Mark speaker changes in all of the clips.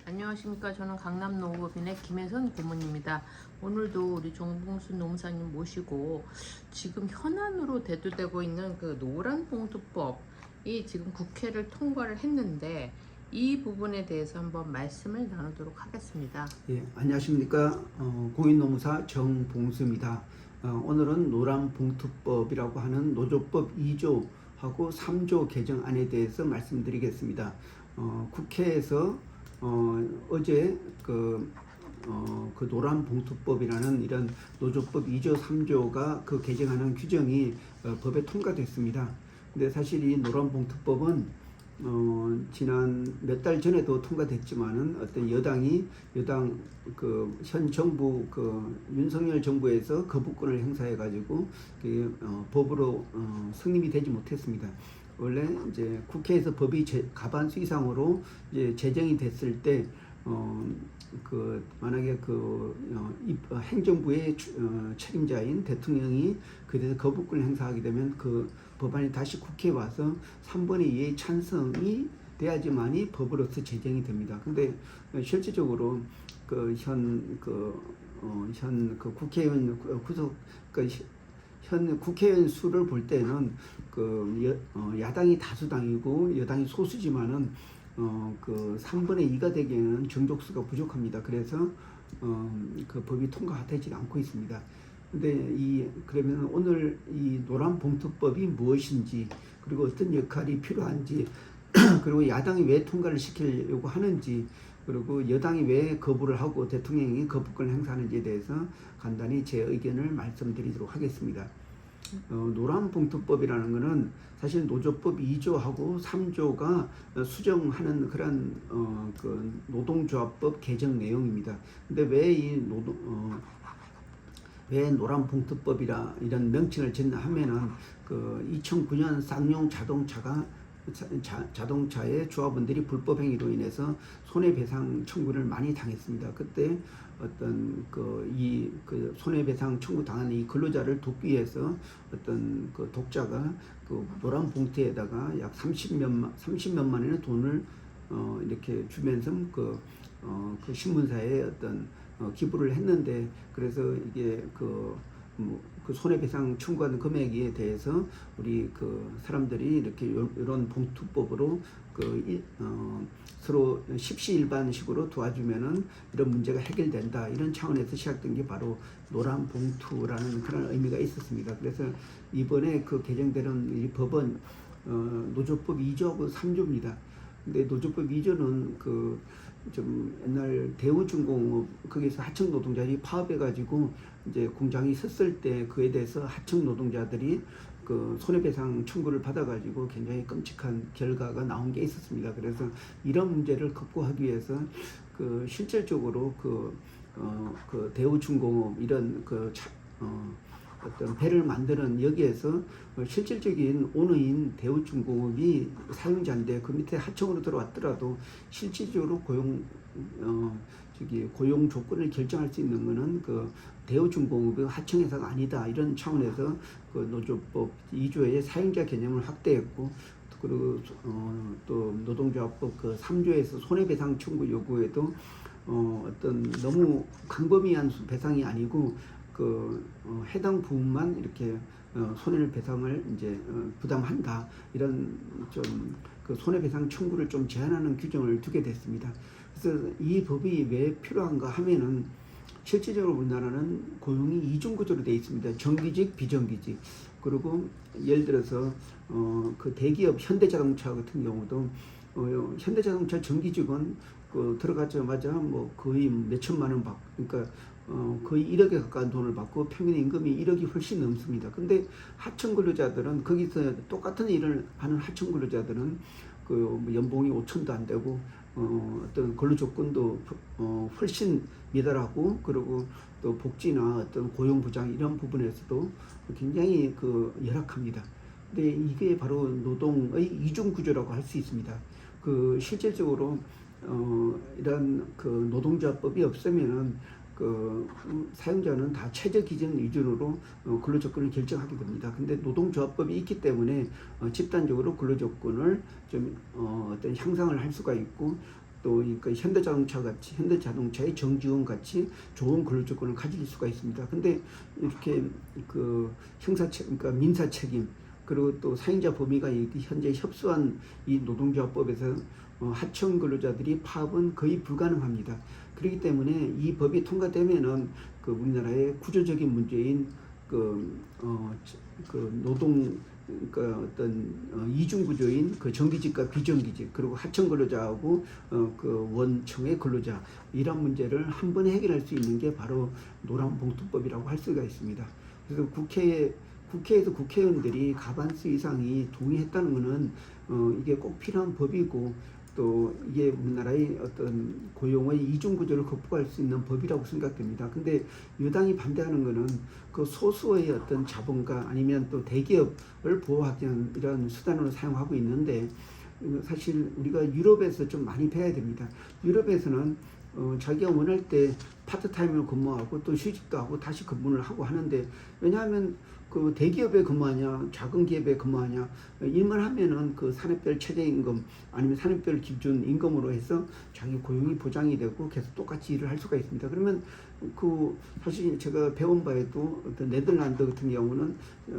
Speaker 1: 안녕하십니까. 저는 강남노무법인의 김혜선 고문입니다. 오늘도 우리 정봉순 노무사님 모시고 지금 현안으로 대두되고 있는 그 노란봉투법이 지금 국회를 통과를 했는데 이 부분에 대해서 한번 말씀을 나누도록 하겠습니다.
Speaker 2: 예, 안녕하십니까. 공인노무사 정봉수입니다. 오늘은 노란봉투법이라고 하는 노조법 2조하고 3조 개정안에 대해서 말씀드리겠습니다. 국회에서 어제 그 노란봉투법이라는 이런 노조법 2조, 3조가 그 개정하는 규정이 법에 통과됐습니다. 근데 사실 이 노란봉투법은 지난 몇 달 전에도 통과됐지만은 어떤 여당 현 정부 윤석열 정부에서 거부권을 행사해 가지고 법으로 승인이 되지 못했습니다. 원래 이제 국회에서 법이 과반수 이상으로 이제 제정이 됐을 때 만약에 행정부의 책임자인 대통령이 그래서 거부권을 행사하게 되면 그 법안이 다시 국회에 와서 3분의 2의 찬성이 돼야지만이 법으로서 제정이 됩니다. 근데 실질적으로 현 국회의원 현 국회의원 수를 볼 때는 야당이 다수당이고 여당이 소수지만은 3분의 2가 되기에는 정족수가 부족합니다. 그래서 그 법이 통과되지 않고 있습니다. 근데 그러면 오늘 이 노란봉투법이 무엇인지, 그리고 어떤 역할이 필요한지, 그리고 야당이 왜 통과를 시키려고 하는지, 그리고 여당이 왜 거부를 하고 대통령이 거부권을 행사하는지에 대해서 간단히 제 의견을 말씀드리도록 하겠습니다. 노란봉투법이라는 것은 사실 노조법 2조하고 3조가 수정하는 그런 노동조합법 개정 내용입니다. 근데 왜 노란봉투법이라 이런 명칭을 짓나 하면은 2009년 쌍용 자동차의 조합원들이 불법 행위로 인해서 손해배상 청구를 많이 당했습니다. 그때 어떤 손해배상 청구 당하는 이 근로자를 돕기 위해서 어떤 독자가 노란 봉투에다가 약 30몇만 원의 돈을 이렇게 주면서 신문사에 어떤 기부를 했는데, 그래서 이게 손해배상 청구하는 금액에 대해서 우리 사람들이 이렇게 이런 봉투법으로 서로 십시일반식으로 도와주면은 이런 문제가 해결된다, 이런 차원에서 시작된 게 바로 노란봉투라는 그런 의미가 있었습니다. 그래서 이번에 개정되는 이 법은 노조법 2조하고 3조입니다. 근데 노조법 2조는 좀 옛날 대우중공업 거기서 하청 노동자들이 파업해가지고 이제 공장이 섰을 때 그에 대해서 하청 노동자들이 손해배상 청구를 받아가지고 굉장히 끔찍한 결과가 나온 게 있었습니다. 그래서 이런 문제를 극복하기 위해서 실질적으로 대우중공업 이런 어떤 배를 만드는 여기에서 실질적인 오너인 대우중공업이 사용자인데 그 밑에 하청으로 들어왔더라도 실질적으로 고용 조건을 결정할 수 있는 것은 대우중공업의 하청회사가 아니다, 이런 차원에서 노조법 2조의 사용자 개념을 확대했고, 그리고 또 노동조합법 3조에서 손해배상 청구 요구에도 어떤 너무 광범위한 배상이 아니고 해당 부분만 이렇게 손해배상을 이제 부담한다, 이런 손해배상 청구를 좀 제한하는 규정을 두게 됐습니다. 그래서 이 법이 왜 필요한가 하면은 실질적으로 우리나라는 고용이 이중구조로 되어 있습니다. 정규직, 비정규직. 그리고 예를 들어서 대기업 현대자동차 같은 경우도 현대자동차 정규직은 들어가자마자 거의 몇천만 원 받고, 그러니까 거의 1억에 가까운 돈을 받고 평균 임금이 1억이 훨씬 넘습니다. 근데 하청 근로자들은 거기서 똑같은 일을 하는 하청 근로자들은 연봉이 5천도 안 되고 어떤 근로 조건도 훨씬 미달하고, 그리고 또 복지나 어떤 고용 보장 이런 부분에서도 굉장히 열악합니다. 근데 이게 바로 노동의 이중 구조라고 할 수 있습니다. 실질적으로 이런 노동조합법이 없으면은 사용자는 다 최저 기준 기준으로 근로 조건을 결정하게 됩니다. 근데 노동조합법이 있기 때문에 집단적으로 근로 조건을 좀 어떤 향상을 할 수가 있고, 또 그러니까 현대자동차 같이 현대자동차의 정지원 같이 좋은 근로 조건을 가질 수가 있습니다. 근데 이렇게 그 그러니까 민사 책임 그리고 또 사용자 범위가 현재 협소한 이 노동조합법에서 하청 근로자들이 파업은 거의 불가능합니다. 그렇기 때문에 이 법이 통과되면은 그 우리나라의 구조적인 문제인 그 노동 그러니까 어떤 이중 구조인 그 정규직과 비정규직 그리고 하청 근로자하고 그 원청의 근로자 이런 문제를 한 번에 해결할 수 있는 게 바로 노란봉투법이라고 할 수가 있습니다. 그래서 국회에서 국회의원들이 과반수 이상이 동의했다는 것은 이게 꼭 필요한 법이고 또 이게 우리나라의 어떤 고용의 이중 구조를 극복할 수 있는 법이라고 생각됩니다. 근데 여당이 반대하는 것은 그 소수의 어떤 자본가 아니면 또 대기업을 보호하기 위한 이런 수단으로 사용하고 있는데 사실 우리가 유럽에서 좀 많이 배워야 됩니다. 유럽에서는 자기가 원할 때 파트타임으로 근무하고 또 휴직도 하고 다시 근무를 하고 하는데 왜냐하면 그 대기업에 근무하냐 작은 기업에 근무하냐 일만 하면은 그 산업별 최저임금 아니면 산업별 기준 임금으로 해서 자기 고용이 보장이 되고 계속 똑같이 일을 할 수가 있습니다. 그러면 그 사실 제가 배운 바에도 어떤 네덜란드 같은 경우는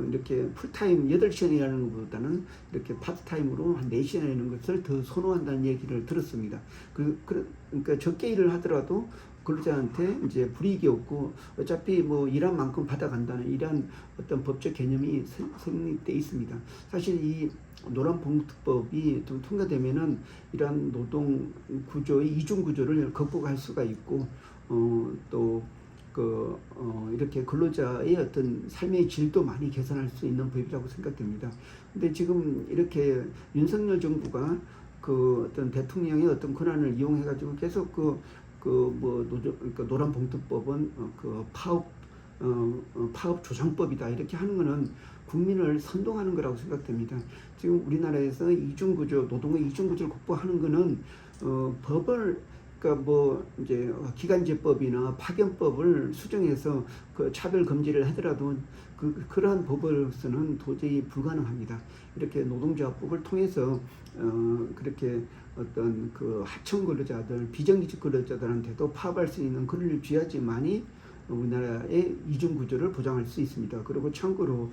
Speaker 2: 이렇게 풀타임 8시간 일하는 것보다는 이렇게 파트타임으로 한 4시간 일하는 것을 더 선호한다는 얘기를 들었습니다. 그러니까 적게 일을 하더라도 근로자한테 이제 불이익이 없고 어차피 뭐 일한 만큼 받아간다는 이러한 어떤 법적 개념이 성립돼 있습니다. 사실 이 노란봉투법이 좀 통과되면은 이러한 노동 구조의 이중 구조를 극복할 수가 있고 또 이렇게 근로자의 어떤 삶의 질도 많이 개선할 수 있는 법이라고 생각됩니다. 근데 지금 이렇게 윤석열 정부가 그 어떤 대통령의 어떤 권한을 이용해가지고 계속 그러니까 노란봉투법은 그 파업 조장법이다 이렇게 하는 거는 국민을 선동하는 거라고 생각됩니다. 지금 우리나라에서 이중구조 노동의 이중구조를 극복하는 거는 법을 그러니까 뭐 이제 기간제법이나 파견법을 수정해서 그 차별 금지를 하더라도 그러한 법으로서는 도저히 불가능합니다. 이렇게 노동조합법을 통해서 그렇게 어떤 그 하청 근로자들, 비정규직 근로자들한테도 파업할 수 있는 권리를 쥐어야지만이 우리나라의 이중 구조를 보장할 수 있습니다. 그리고 참고로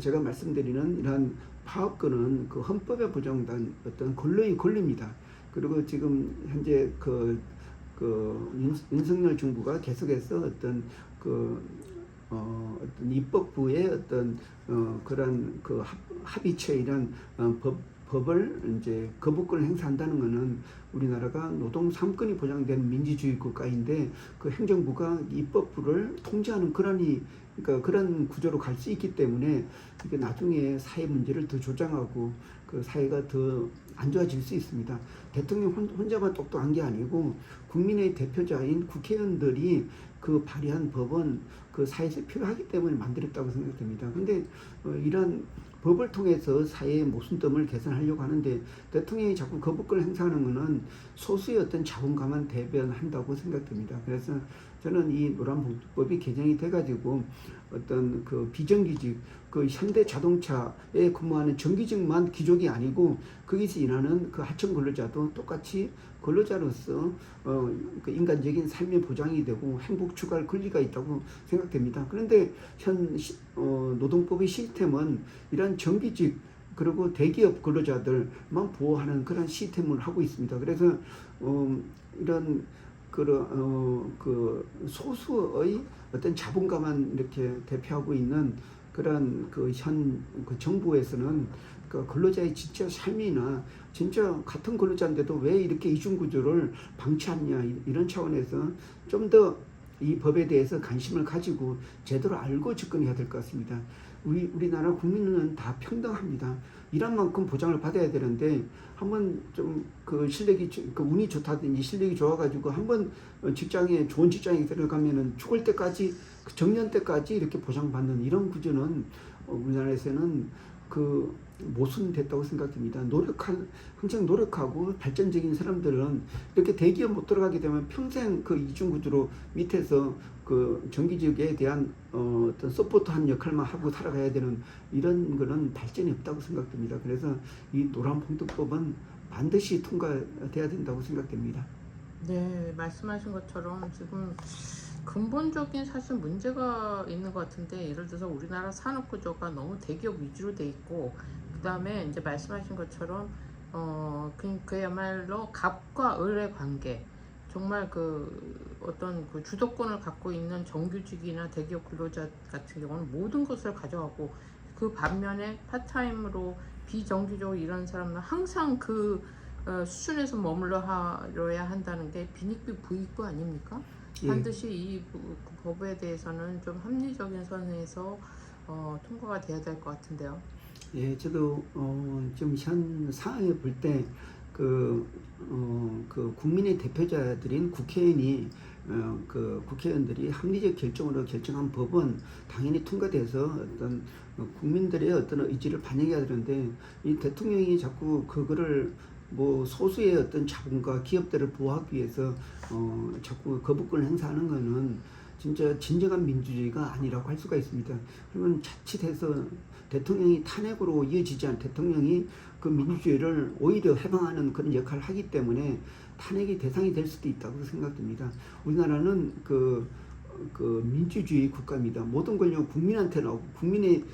Speaker 2: 제가 말씀드리는 이러한 파업권은 그 헌법에 보장된 어떤 근로의 권리입니다. 그리고 지금 현재 윤석열 정부가 계속해서 어떤 어떤 입법부의 어떤 그런 그 합의체 이런 법을 이제 거부권을 행사한다는 것은 우리나라가 노동 3권이 보장된 민주주의 국가인데 그 행정부가 입법부를 통제하는 그러니까 그런 구조로 갈 수 있기 때문에 이게 나중에 사회 문제를 더 조장하고 그 사회가 더 안 좋아질 수 있습니다. 대통령 혼자만 똑똑한 게 아니고 국민의 대표자인 국회의원들이 그 발의한 법은 그 사회에서 필요하기 때문에 만들었다고 생각됩니다. 근데 이런 법을 통해서 사회의 모순점을 개선하려고 하는데 대통령이 자꾸 거부권을 행사하는 것은 소수의 어떤 자본가만 대변한다고 생각됩니다. 그래서 저는 이 노란봉투법이 개정이 돼가지고 어떤 그 비정규직 그 현대자동차에 근무하는 정규직만 귀족이 아니고 거기서 일하는 그 하청 근로자도 똑같이 근로자로서 그 인간적인 삶의 보장이 되고 행복 추구할 권리가 있다고 생각됩니다. 그런데 현 노동법의 시스템은 이런 정규직 그리고 대기업 근로자들만 보호하는 그런 시스템을 하고 있습니다. 그래서 이런 그 소수의 어떤 자본가만 이렇게 대표하고 있는 그런 그 정부에서는 그 근로자의 진짜 삶이나 진짜 같은 근로자인데도 왜 이렇게 이중구조를 방치하느냐 이런 차원에서 좀 더 이 법에 대해서 관심을 가지고 제대로 알고 접근해야 될 것 같습니다. 우리나라 국민은 다 평등합니다. 일한 만큼 보장을 받아야 되는데 한번 좀 그 실력이 그 운이 좋다든지 실력이 좋아가지고 한번 좋은 직장에 들어가면은 죽을 때까지 정년 때까지 이렇게 보장받는 이런 구조는 우리나라에서는 그 모순됐다고 생각됩니다. 항상 노력하고 발전적인 사람들은 이렇게 대기업 못 들어가게 되면 평생 그 이중구조로 밑에서 그 정규직에 대한 어떤 서포트한 역할만 하고 살아가야 되는 이런 거는 발전이 없다고 생각됩니다. 그래서 이 노란봉투법은 반드시 통과돼야 된다고 생각됩니다.
Speaker 1: 네, 말씀하신 것처럼 지금 근본적인 사실 문제가 있는 것 같은데, 예를 들어서 우리나라 산업 구조가 너무 대기업 위주로 돼 있고, 그 다음에 이제 말씀하신 것처럼 그야말로 갑과 을의 관계, 정말 그 어떤 그 주도권을 갖고 있는 정규직이나 대기업 근로자 같은 경우는 모든 것을 가져가고, 그 반면에 파타임으로 비정규적으로 일하는 사람은 항상 그 수준에서 머물러야 한다는 게 빈익비 부익부 아닙니까?
Speaker 2: 예.
Speaker 1: 반드시 이 그 법에 대해서는 좀 합리적인 선에서 통과가 돼야 될 것 같은데요.
Speaker 2: 예, 저도 지금 현 상황에 볼 때 그 국민의 대표자들인 국회의원이 그 국회의원들이 합리적 결정으로 결정한 법은 당연히 통과돼서 어떤 국민들의 어떤 의지를 반영해야 되는데, 이 대통령이 자꾸 그거를 뭐 소수의 어떤 자본과 기업들을 보호하기 위해서 자꾸 거부권을 행사하는 거는 진짜 진정한 민주주의가 아니라고 할 수가 있습니다. 그러면 자칫해서 대통령이 탄핵으로 이어지지 않은, 대통령이 그 민주주의를 오히려 해방하는 그런 역할을 하기 때문에 탄핵의 대상이 될 수도 있다고 생각됩니다. 우리나라는 그 민주주의 국가입니다. 모든 권력은 국민한테 나오고, 국민의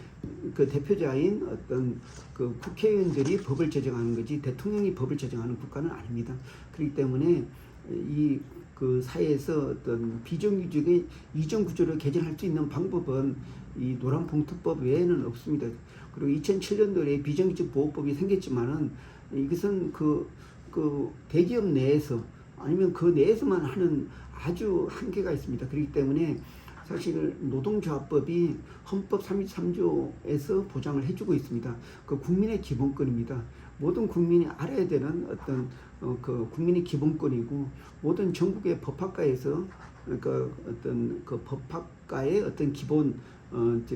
Speaker 2: 그 대표자인 어떤 그 국회의원들이 법을 제정하는 거지 대통령이 법을 제정하는 국가는 아닙니다. 그렇기 때문에 이 그 사회에서 어떤 비정규직의 이전 구조를 개선할 수 있는 방법은 이 노란봉투법 외에는 없습니다. 그리고 2007년도에 비정규직 보호법이 생겼지만은 이것은 그 대기업 내에서 아니면 그 내에서만 하는 아주 한계가 있습니다. 그렇기 때문에 사실 노동조합법이 헌법 33조에서 보장을 해주고 있습니다. 그 국민의 기본권입니다. 모든 국민이 알아야 되는 어떤 그 국민의 기본권이고, 모든 전국의 법학과에서 그러니까 어떤 그 법학과의 어떤 기본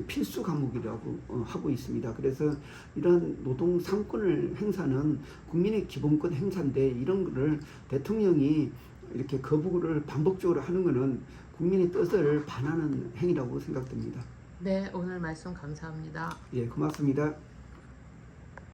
Speaker 2: 필수 과목이라고 하고 있습니다. 그래서 이런 노동 상권을 행사는 국민의 기본권 행사인데, 이런 거를 대통령이 이렇게 거부를 반복적으로 하는 것은 국민의 뜻을 반하는 행위라고 생각됩니다.
Speaker 1: 네, 오늘 말씀 감사합니다.
Speaker 2: 예, 고맙습니다.